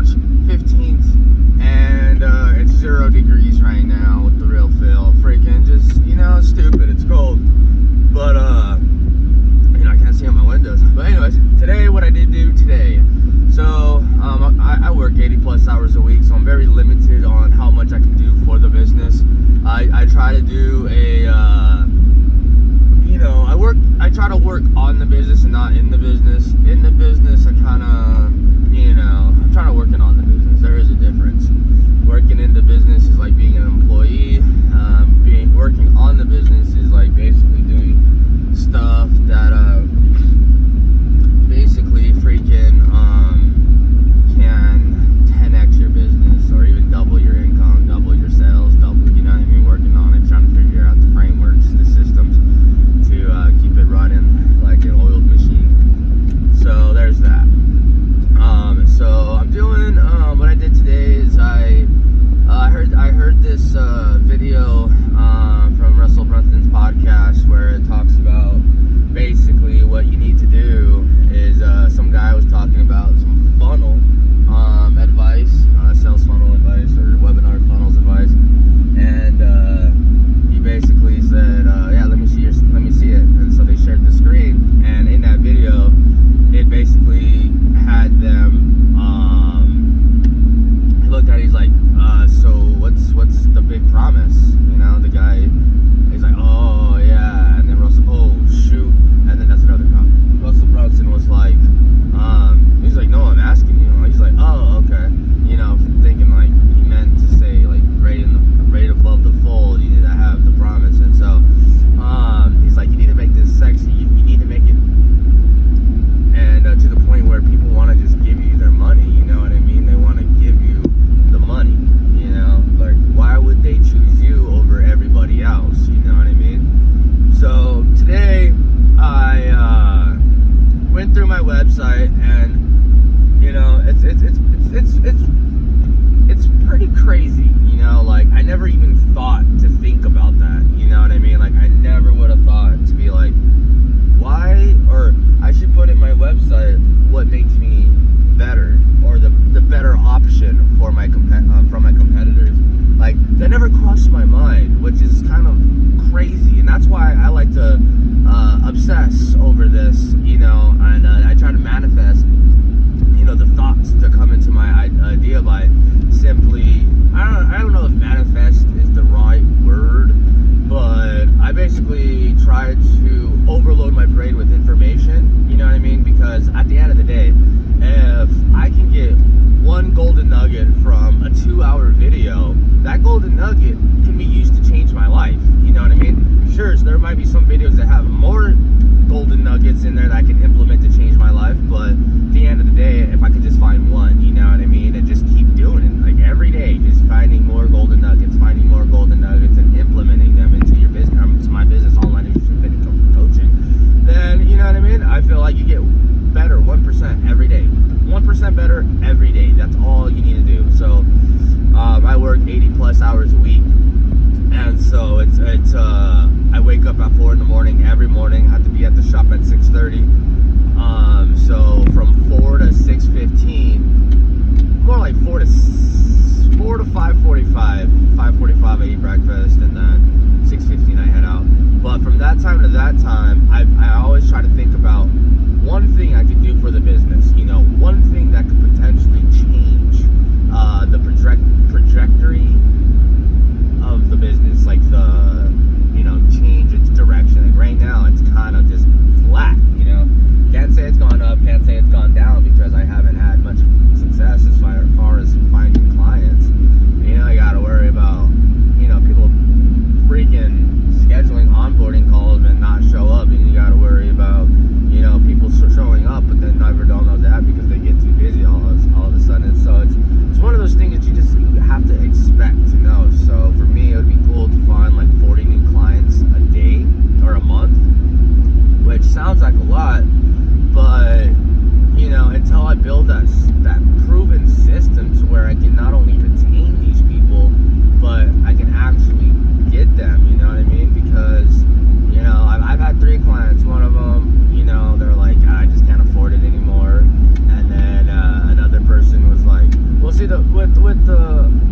March 15th, and it's 0 degrees right now with the real feel. Freaking just, it's stupid. It's cold. But, I can't see out my windows. But anyways, today, what I did do today. So, I work 80 plus hours a week, so I'm very limited on how much I can do for the business. I try to do I try to work on the business and not in the business. In the business, I kind of, I'm trying to work it on the business. There is a difference. Working in the business is like being an employee. Working on the business is like basically doing stuff that basically freaking can 10x your business or even double your income, double your sales, working on it, trying to figure out the frameworks, the systems to keep it running like an oiled machine. So there's that. So I'm doing what I did today is I heard this video from Russell Brunson's podcast where it talks about basically what you need to do is some guy was talking about some funnel advice, sales funnel advice or webinar funnels advice, and he basically said, let me see it. And so they shared the screen, and in that video it basically had them he looked at it, he's like, so what's the big promise? The guy, he's like, oh yeah, and then Russell, oh shoot, and then that's another comment. Russell Brunson was like, he's like, no, I'm asking you. He's like, oh, okay. Thinking like he meant to say like right above the fold, you need to have the promise. And so he's like, you need to make this sexy. You need to make it and to the point where people want to just give you their money. You know what I mean? They want to give you the money. Like why would they choose you over everybody else? You know what I mean? So today I went through my website, and it's pretty crazy. Like I never even thought to think about that. You know what I mean? Like I never would have thought to be like, why, or I should put in my website what makes me better, or the better option for my from my competitors. Like that never crossed my mind, which is kind of crazy, and that's why I like to obsess over this, and I try to manifest, the thoughts to come into my idea by simply, I don't know if manifest is the right word, but I basically try to overload my brain with information, you know what I mean? Because at the end of the day, if I can get one golden nugget from a 2-hour video, that golden nugget can be used to change my life, you know what I mean? Sure, so there might be some videos that have more golden nuggets in there that I can implement to change my life, but at the end of the day, if I could just find one, you know what I mean, and just keep doing it, like every day, just finding more golden nuggets, and implementing them into your business, to my business, online nutrition, fitness coaching, then, you know what I mean, I feel like you get better 1% every day. 1% better every day. That's all you need to do. So I work 80 plus hours a week, and so it's I wake up at 4 in the morning every morning. I have to be at the shop at 6:30. So from 4 to 6:15, more like 4 to 5:45. 5:45 I eat breakfast, and then 6:15 I head out. But from that time to that time, I always try to think about one thing I could do for the business. One thing that could potentially change the trajectory of the business, like change its direction. Like right now, it's kind of just flat. with the